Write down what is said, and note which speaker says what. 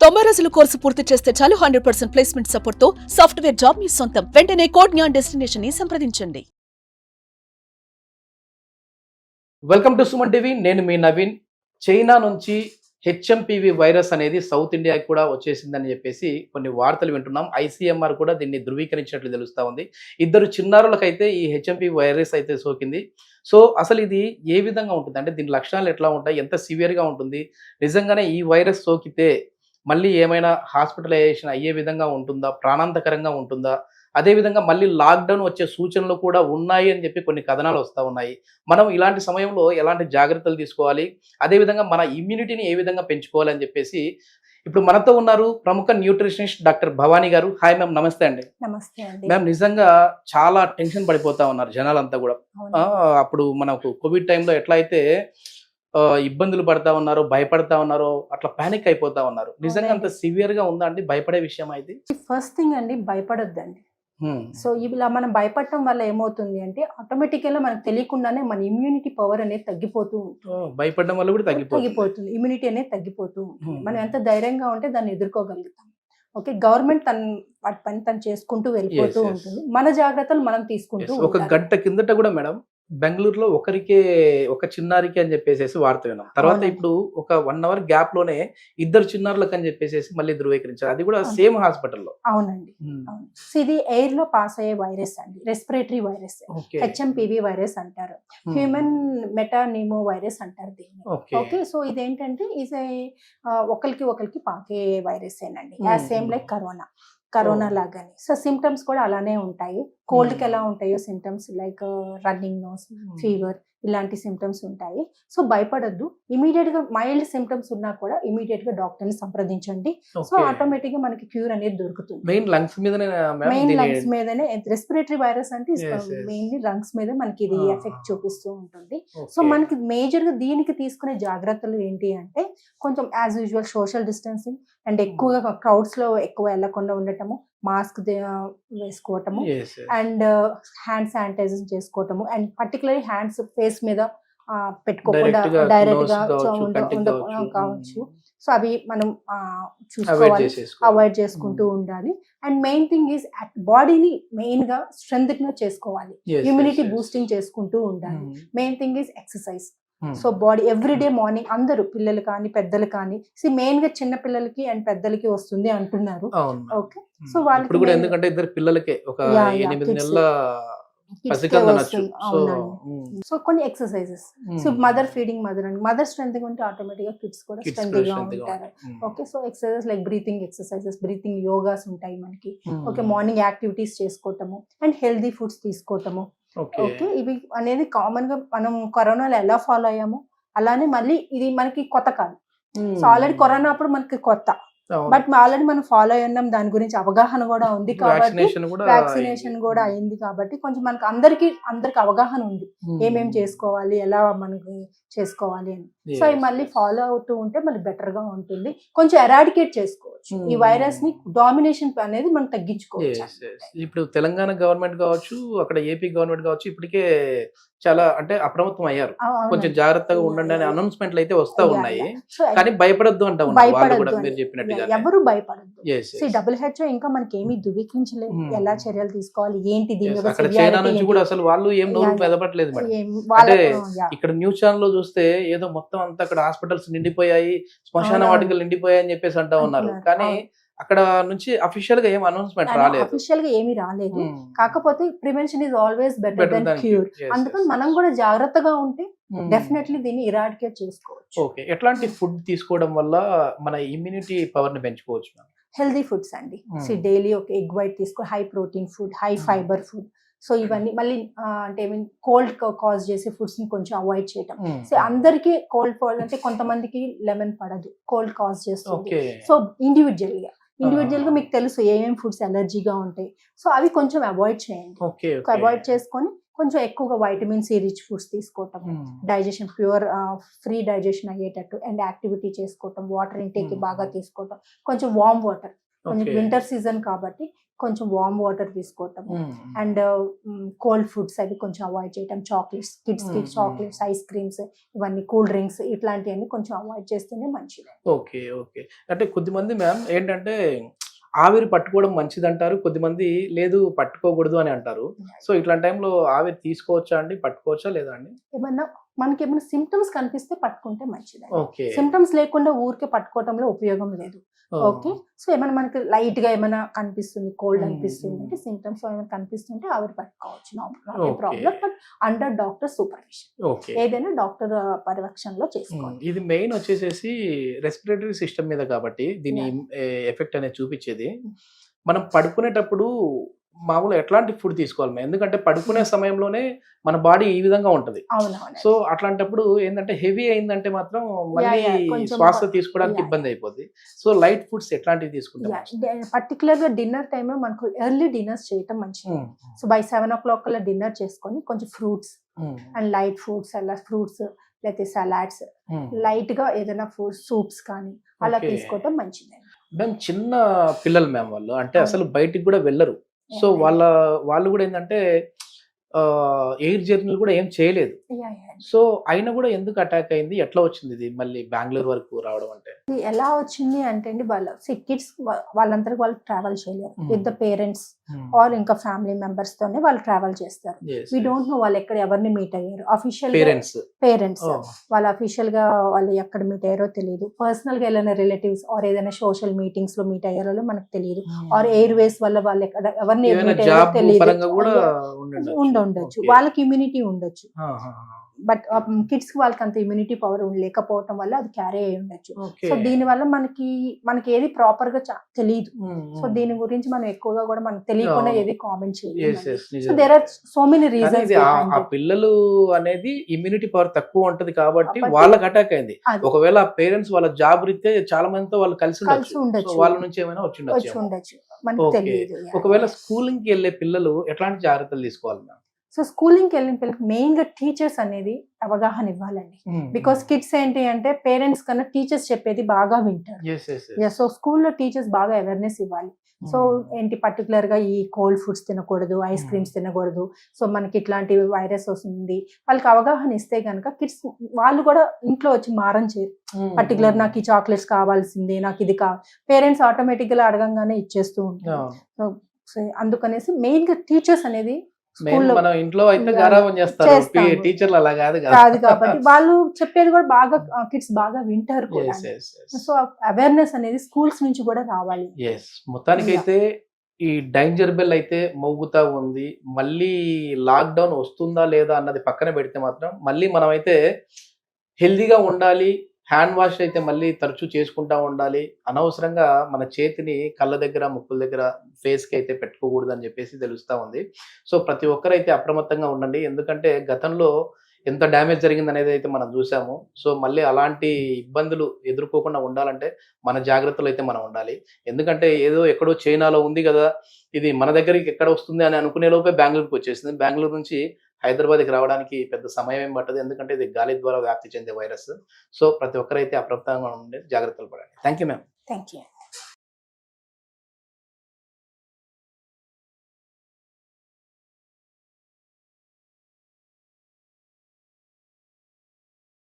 Speaker 1: 90 రోజుల కోర్సు పూర్తి చేస్తే చాలు 100% ప్లేస్మెంట్ సపోర్ట్ తో సాఫ్ట్వేర్ జాబ్ మీ సొంతం. వెంటనే కోడ్ జ్ఞాన్ డెస్టినేషన్ ని సంప్రదించండి.
Speaker 2: Welcome to Suman TV. నేను మీ నవీన్. చైనా నుంచి హెచ్ఎంపివి వైరస్ అనేది సౌత్ ఇండియాకి కూడా వచ్చేసిందని చెప్పేసి కొన్ని వార్తలు వింటున్నాం. ఐసీఎంఆర్ కూడా దీన్ని ధృవీకరించినట్లు తెలుస్తా ఉంది. ఇద్దరు చిన్నారులకైతే ఈ హెచ్ఎంపి వైరస్ అయితే సోకింది. సో అసలు ఇది ఏ విధంగా ఉంటుంది, అంటే దీని లక్షణాలు ఎట్లా ఉంటాయి, ఎంత సివియర్గా ఉంటుంది, నిజంగానే ఈ వైరస్ సోకితే మళ్ళీ ఏమైనా హాస్పిటలైజేషన్ అయ్యే విధంగా ఉంటుందా, ప్రాణాంతకరంగా ఉంటుందా, అదేవిధంగా మళ్ళీ లాక్డౌన్ వచ్చే సూచనలు కూడా ఉన్నాయి అని చెప్పి కొన్ని కథనాలు వస్తూ ఉన్నాయి. మనం ఇలాంటి సమయంలో ఎలాంటి జాగ్రత్తలు తీసుకోవాలి, అదేవిధంగా మన ఇమ్యూనిటీని ఏ విధంగా పెంచుకోవాలి అని చెప్పేసి ఇప్పుడు మనతో ఉన్నారు ప్రముఖ న్యూట్రిషనిస్ట్ డాక్టర్ భవానీ గారు. హాయ్ మ్యామ్, నమస్తే అండి.
Speaker 3: నమస్తే అండి.
Speaker 2: మ్యామ్, నిజంగా చాలా టెన్షన్ పడిపోతా ఉన్నారు జనాలంతా కూడా. అప్పుడు మనకు కోవిడ్ టైంలో ఎట్లా అయితే ఇబ్బందులు పడతా ఉన్నారో, భయపడతా ఉన్నారో, అట్లా పానిక్ అయిపోతా ఉన్నారు. నిజంగా అంత సివియర్ గా ఉందా అండి? భయపడే విషయం అయితే
Speaker 3: ఫస్ట్ థింగ్ అండి, భయపడొద్దండి. సో ఇలా మనం భయపడటం వల్ల ఏమవుతుంది అంటే ఆటోమేటిక్గా మనకు తెలియకుండానే మన ఇమ్యూనిటీ పవర్ అనేది తగ్గిపోతూ ఉంటుంది.
Speaker 2: భయపడడం వల్ల కూడా తగ్గిపోతుంది,
Speaker 3: ఇమ్యూనిటీ అనేది తగ్గిపోతూ ఉంటుంది. మనం ఎంత ధైర్యంగా ఉంటే దాన్ని ఎదుర్కోగలుగుతాం. ఓకే, గవర్నమెంట్ వాటి పని తను చేసుకుంటూ వెళ్ళిపోతూ ఉంటుంది. మన జాగ్రత్తలు మనం తీసుకుంటూ.
Speaker 2: ఒక గంట కిందట కూడా మేడం బెంగళూరులో ఒక చిన్నారికి అని చెప్పేసి వార్త విన్నాం. తర్వాత ఇప్పుడు ఒక 1 అవర్ గ్యాప్ లోనే ఇద్దరు చిన్నారులకు అని చెప్పేసి మళ్ళీ ధృవీకరించారు. అది కూడా సేమ్ హాస్పిటల్లో.
Speaker 3: అవునండి, అవును. ఇది ఎయిర్ లో పాస్ అయ్యే వైరస్ అండి, రెస్పిరేటరీ వైరస్, హెచ్ఎంపివి వైరస్ అంటారు, హ్యూమన్ మెటానిమో వైరస్ అంటారు దీన్ని. ఓకే, సో ఇదేంటంటే ఒకరికి పాకే వైరస్ ఏనండి, సేమ్ లైక్ కరోనా లాగానే. సో సిమ్టమ్స్ కూడా అలానే ఉంటాయి. కోల్డ్ కి ఎలా ఉంటాయో symptoms, like running nose, fever, ఇలాంటి సిమ్టమ్స్ ఉంటాయి. సో భయపడొద్దు. ఇమీడియట్ గా మైల్డ్ సిమ్టమ్స్ ఉన్నా కూడా ఇమీడియట్ గా డాక్టర్ ని సంప్రదించండి. సో ఆటోమేటిక్ గా మనకి క్యూర్ అనేది దొరుకుతుంది.
Speaker 2: మెయిన్ లంగ్స్
Speaker 3: మీదనే రెస్పిరేటరీ వైరస్ అంటే మెయిన్లీ లంగ్స్ మీద మనకి ఇది ఎఫెక్ట్ చూపిస్తూ ఉంటుంది. సో మనకి మేజర్ గా దీనికి తీసుకునే జాగ్రత్తలు ఏంటి అంటే కొంచెం as usual social distancing and ఎక్కువగా క్రౌడ్స్ లో ఎక్కువ వెళ్లకుండా ఉండటము, మాస్క్ వేసుకోవటము, అండ్ హ్యాండ్ శానిటైజర్ చేసుకోవటము, అండ్ పర్టికులర్లీ హ్యాండ్స్ ఫేస్ మీద పెట్టుకోకుండా డైరెక్ట్ గా కావచ్చు. సో అవి మనం చూసుకోవాలి, అవాయిడ్ చేసుకుంటూ ఉండాలి. అండ్ మెయిన్ థింగ్ ఈజ్ బాడీని మెయిన్ గా స్ట్రెంగ్ గా చేసుకోవాలి, ఇమ్యూనిటీ బూస్టింగ్ చేసుకుంటూ ఉండాలి. Main thing is exercise. So body everyday morning అందరూ, పిల్లలు కానీ పెద్దలు కానీ, మెయిన్ గా చిన్న పిల్లలకి అండ్ పెద్దలకి వస్తుంది అంటున్నారు. ఓకే, సో వాళ్ళకి
Speaker 2: కూడా ఎందుకంటే ఇద్దరు పిల్లలకే ఒక 8 నెలల
Speaker 3: సో కొన్ని exercises. So mother feeding mother strength ఉంటే ఆటోమేటిక్ గా కిడ్స్ కూడా స్ట్రెంత్ గా ఉంటారు. Okay, so exercises like breathing exercises, breathing yogas ఉంటాయి మనకి. ఓకే, మార్నింగ్ యాక్టివిటీస్ చేసుకోవటము అండ్ హెల్దీ ఫుడ్స్ తీసుకోవటము. ఓకే, ఇవి అనేది కామన్ గా మనం కరోనాలో ఎలా ఫాలో అయ్యామో అలానే మళ్ళీ ఇది మనకి కొత్త కాదు. సో ఆల్రెడీ కరోనా అప్పుడు మనకి కొత్త, బట్ ఆల్రెడీ మనం ఫాలో అయి ఉన్నాం, దాని గురించి అవగాహన కూడా ఉంది కాబట్టి, వ్యాక్సినేషన్ కూడా అయింది కాబట్టి కొంచెం మనకి అందరికి అవగాహన ఉంది ఏమేం చేసుకోవాలి, ఎలా మనకి చేసుకోవాలి అని. సో అవి మళ్ళీ ఫాలో అవుతూ ఉంటే మళ్ళీ బెటర్ గా ఉంటుంది. కొంచెం ఎరాడికేట్ చేసుకోవచ్చు ఈ వైరస్ ని, డామినేషన్ అనేది మనం తగ్గించుకోవచ్చు.
Speaker 2: ఇప్పుడు తెలంగాణ గవర్నమెంట్ కావచ్చు, అక్కడ ఏపీ గవర్నమెంట్ కావచ్చు, ఇప్పటికే చాలా అంటే అప్రమత్తం అయ్యారు. కొంచెం జాగ్రత్తగా ఉండండి అనే అనౌన్స్మెంట్లు అయితే వస్తా ఉన్నాయి. కానీ భయపడద్దు అంటా మీరు చెప్పినట్టుగా.
Speaker 3: ఎవరు భయపడద్దు. WHO ఇంకా మనకి ఏమీ ధృవీకరించలేదు ఎలా చర్యలు తీసుకోవాలి ఏంటి దీని
Speaker 2: చైనా నుంచి కూడా అసలు వాళ్ళు ఏం నోరు మెదపట్లేదు మేడం. అంటే ఇక్కడ న్యూస్ ఛానల్ లో చూస్తే ఏదో మొత్తం అంతా అక్కడ హాస్పిటల్స్ నిండిపోయాయి, శ్మశాన వాటికలు నిండిపోయాయి అని చెప్పేసి అంటా ఉన్నారు. కానీ అక్కడ నుంచి అఫీషియల్ గా ఏం అనౌన్స్మెంట్ రాలేదు.
Speaker 3: అఫీషియల్ గా ఏమీ రాలేదు. కాకపోతే prevention is always better than cure. అందుకని మనం కూడా జాగ్రత్తగా ఉంటే డెఫినెట్లీ దీన్ని ఇరాడికేట్ చేసుకోవచ్చు.
Speaker 2: ఓకే, ఎట్లాంటి ఫుడ్ తీసుకోవడం వల్ల మన ఇమ్యూనిటీ పవర్ ని పెంచుకోవచ్చు?
Speaker 3: హెల్దీ ఫుడ్స్ అండి. డైలీ ఒక ఎగ్ వైట్ తీసుకో, high protein food, high fibre food. So ఇవన్నీ మళ్ళీ అంటే కోల్డ్ కాజ్ చేసే ఫుడ్స్ ని కొంచెం అవాయిడ్ చేయటం. సో అందరికీ కోల్డ్ అంటే కొంతమందికి లెమన్ పడదు, కోల్డ్ కాజ్ చేస్తుంది. సో ఇండివిజువల్ గా మీకు తెలుసు ఏమేమి ఫుడ్స్ ఎలర్జీగా ఉంటాయి. సో అవి కొంచెం అవాయిడ్ చేయండి. అవాయిడ్ చేసుకొని కొంచెం ఎక్కువగా వైటమిన్ సి రిచ్ ఫుడ్స్ తీసుకోవటం, డైజెషన్ ఫ్రీ డైజెషన్ అయ్యేటట్టు, అండ్ యాక్టివిటీ చేసుకోవటం, వాటర్ ఇంటేక్ బాగా తీసుకోవటం, కొంచెం వార్మ్ వాటర్ కొంచెం
Speaker 2: Okay.
Speaker 3: వింటర్ సీజన్ కాబట్టి కొంచెం వార్మ్ వాటర్ తీసుకోవటం అండ్ కోల్డ్ ఫుడ్స్ అవి కొంచెం అవాయిడ్ చేయటం, చాక్లెట్స్ కిడ్స్ కి చాక్లెట్స్, ఐస్ క్రీమ్స్, ఇవన్నీ కూల్ డ్రింక్స్ ఇట్లాంటివన్నీ కొంచెం అవాయిడ్ చేస్తేనే మంచిది.
Speaker 2: Okay okay. అంటే కొద్దిమంది మ్యామ్ ఏంటంటే ఆవిరి పట్టుకోవడం మంచిది అంటారు, కొద్దిమంది లేదు పట్టుకోకూడదు అని అంటారు. సో ఇట్లాంటి టైంలో ఆవిరి తీసుకోవచ్చా అండి, పట్టుకోవచ్చా లేదా అండి?
Speaker 3: మనకి ఏమైనా సిమ్టమ్స్ కనిపిస్తే పట్టుకుంటే మంచిది.
Speaker 2: ఓకే
Speaker 3: సిమ్టమ్స్ లేకుండా ఊరికే పట్టుకోవటంలో ఉపయోగం లేదు. ఓకే, సో ఏమైనా మనకి లైట్ గా ఏమైనా కనిపిస్తుంది, కోల్డ్ అనిపిస్తుంది అంటే సిమ్టమ్స్ ఏమైనా కనిపిస్తుంటే ఆవిరి పట్టుకోవచ్చు, no problem. But under doctor supervision,
Speaker 2: okay.
Speaker 3: ఏదైనా డాక్టర్ పర్యవేక్షణలో చేసుకోవాలి.
Speaker 2: ఇది మెయిన్ వచ్చేసేసి రెస్పిరేటరీ సిస్టమ్ మీద కాబట్టి దీని ఎఫెక్ట్ అనేది చూపించేది. మనం పడుకునేటప్పుడు మామూలు ఎట్లాంటి ఫుడ్ తీసుకోవాలి మేము? ఎందుకంటే పడుకునే సమయంలోనే మన బాడీ ఈ విధంగా ఉంటది.
Speaker 3: అవునవును.
Speaker 2: సో అట్లాంటప్పుడు ఏంటంటే హెవీ అయిందంటే మాత్రం మళ్ళీ
Speaker 3: కొంచెం
Speaker 2: శ్వాస తీసుకోవడానికి
Speaker 3: yeah.
Speaker 2: ఇబ్బంది అయిపోద్ది. సో లైట్ ఫుడ్స్ ఎట్లాంటివి తీసుకుంటాం?
Speaker 3: పర్టికులర్ గా డిన్నర్ టైమ్ లో మనకు ఎర్లీ డిన్నర్స్ చేయటం మంచిది. సో బై 7 o'clock కల్లా డిన్నర్ చేసుకొని కొంచెం ఫ్రూట్స్ అండ్ లైట్ ఫుడ్స్, అలా ఫ్రూట్స్ లేకపోతే సలాడ్స్, లైట్ గా ఏదైనా ఫుడ్ సూప్స్ కానీ అలా
Speaker 2: Okay.
Speaker 3: తీసుకోవటం మంచిది.
Speaker 2: మేము చిన్న పిల్లలు మేము, వాళ్ళు అంటే అసలు బయటికి కూడా వెళ్ళరు. సో వాళ్ళు కూడా ఏంటంటే ఎయిర్ జర్నీలు కూడా ఏం చేయలేదు. సో అయినా కూడా ఎందుకు అటాక్ అయింది, ఎట్లా వచ్చింది ఇది మళ్ళీ బెంగళూరు వరకు రావడం? అంటే
Speaker 3: ఇది ఎలా వచ్చింది అంటే అండి, వాళ్ళ కిడ్స్ వాళ్ళందరికీ వాళ్ళు ట్రావెల్ చేయలేరు విత్ ద పేరెంట్స్ ఆర్ ఇంకా ఫ్యామిలీ మెంబర్స్ తోనే వాళ్ళు ట్రావెల్ చేస్తారు. వి డోంట్ నో వాళ్ళు ఎక్కడ ఎవరిని మీట్ అయ్యారు. అఫీషియల్ పేరెంట్స్ వాళ్ళు అఫీషియల్ గా వాళ్ళు ఎక్కడ మీట్ అయ్యారో తెలియదు. పర్సనల్ గా ఏదైనా రిలేటివ్స్ ఆర్ ఏదైనా సోషల్ మీటింగ్స్ లో మీట్ అయ్యారో మనకు తెలియదు. ఆర్ ఎయిర్ వేస్ వల్ల వాళ్ళు ఎక్కడ ఎవరిని మీట్ అయ్యారో తెలియదు, ఉండొచ్చు, వాళ్ళకి ఇమ్యూనిటీ ఉండొచ్చు. బట్ కిడ్స్ కి వాళ్ళకి అంత ఇమ్యూనిటీ పవర్ లేకపోవటం వల్ల అది క్యారీ అయి ఉండొచ్చు. సో దీని వల్ల మనకి ఏది ప్రాపర్ గా తెలియదు. సో దీని గురించి మనం ఎక్కువగా కూడా మనకు తెలియకుండా ఏది కామెంట్ చేయలేదు. So there are so many reasons.
Speaker 2: ఆ పిల్లలు అనేది ఇమ్యూనిటీ పవర్ తక్కువ ఉంటది కాబట్టి వాళ్ళకి అటాక్ అయింది. ఒకవేళ పేరెంట్స్ వాళ్ళ జాబ్ రీతే చాలా మందితో వాళ్ళు కలిసి ఉండొచ్చు, వాళ్ళ నుంచి ఏమైనా వచ్చి ఉండొచ్చు, మనకు తెలియదు. ఒకవేళ స్కూలింగ్ కి వెళ్ళే పిల్లలు ఎట్లాంటి జాగ్రత్తలు తీసుకోవాలి?
Speaker 3: సో స్కూలింగ్ కి వెళ్ళిన పిల్లలకి మెయిన్ గా టీచర్స్ అనేది అవగాహన ఇవ్వాలండి. బికాస్ కిడ్స్ ఏంటి అంటే పేరెంట్స్ కన్నా టీచర్స్ చెప్పేది బాగా వింటారు. సో స్కూల్లో టీచర్స్ బాగా అవేర్నెస్ ఇవ్వాలి. సో ఏంటి పర్టికులర్ గా ఈ కోల్డ్ ఫుడ్స్ తినకూడదు, ఐస్ క్రీమ్స్ తినకూడదు, సో మనకి ఇట్లాంటి వైరస్ వస్తుంది, వాళ్ళకి అవగాహన ఇస్తే కనుక కిడ్స్ వాళ్ళు కూడా ఇంట్లో వచ్చి మారం చేయరు. పర్టికులర్ నాకు ఈ చాక్లెట్స్ కావాల్సిందే, నాకు ఇది కావాలి, పేరెంట్స్ ఆటోమేటిక్ గా అడగంగానే ఇచ్చేస్తూ ఉంటారు. సో అందుకనేసి మెయిన్ గా టీచర్స్ అనేది
Speaker 2: మనం ఇంట్లో అయితే గారాబం చేస్తారు, టీచర్లు అలా కాదు
Speaker 3: కాబట్టి వాళ్ళు చెప్పేది కూడా బాగా కిడ్స్ బాగా వింటారు కూడా. సో అవేర్నెస్ అనేది స్కూల్స్ నుంచి కూడా రావాలి.
Speaker 2: మొత్తానికైతే ఈ డేంజర్ బెల్ అయితే మోగుతా ఉంది. మళ్ళీ లాక్డౌన్ వస్తుందా లేదా అన్నది పక్కన పెడితే మాత్రం మళ్ళీ మనమైతే హెల్దీగా ఉండాలి. హ్యాండ్ వాష్ అయితే మళ్ళీ తరచూ చేసుకుంటా ఉండాలి. అనవసరంగా మన చేతిని కళ్ళ దగ్గర, ముక్కుల దగ్గర, ఫేస్కి అయితే పెట్టుకోకూడదు అని చెప్పేసి తెలుస్తూ ఉంది. సో ప్రతి ఒక్కరైతే అప్రమత్తంగా ఉండండి. ఎందుకంటే గతంలో ఎంత డ్యామేజ్ జరిగింది అనేది అయితే మనం చూసాము. సో మళ్ళీ అలాంటి ఇబ్బందులు ఎదుర్కోకుండా ఉండాలంటే మన జాగ్రత్తలు అయితే మనం ఉండాలి. ఎందుకంటే ఏదో ఎక్కడో చైనాలో ఉంది కదా, ఇది మన దగ్గరికి ఎక్కడ వస్తుంది అని అనుకునే లోపే బెంగళూరుకి వచ్చేసింది. బెంగళూరు నుంచి హైదరాబాద్కి రావడానికి పెద్ద సమయం ఏం పట్టదు, ఎందుకంటే ఇది గాలి ద్వారా వ్యాప్తి చెందే వైరస్. సో ప్రతి ఒక్కరైతే అప్రమత్తంగా ఉండే జాగ్రత్తలు పడండి. Thank you ma'am.
Speaker 3: Thank you.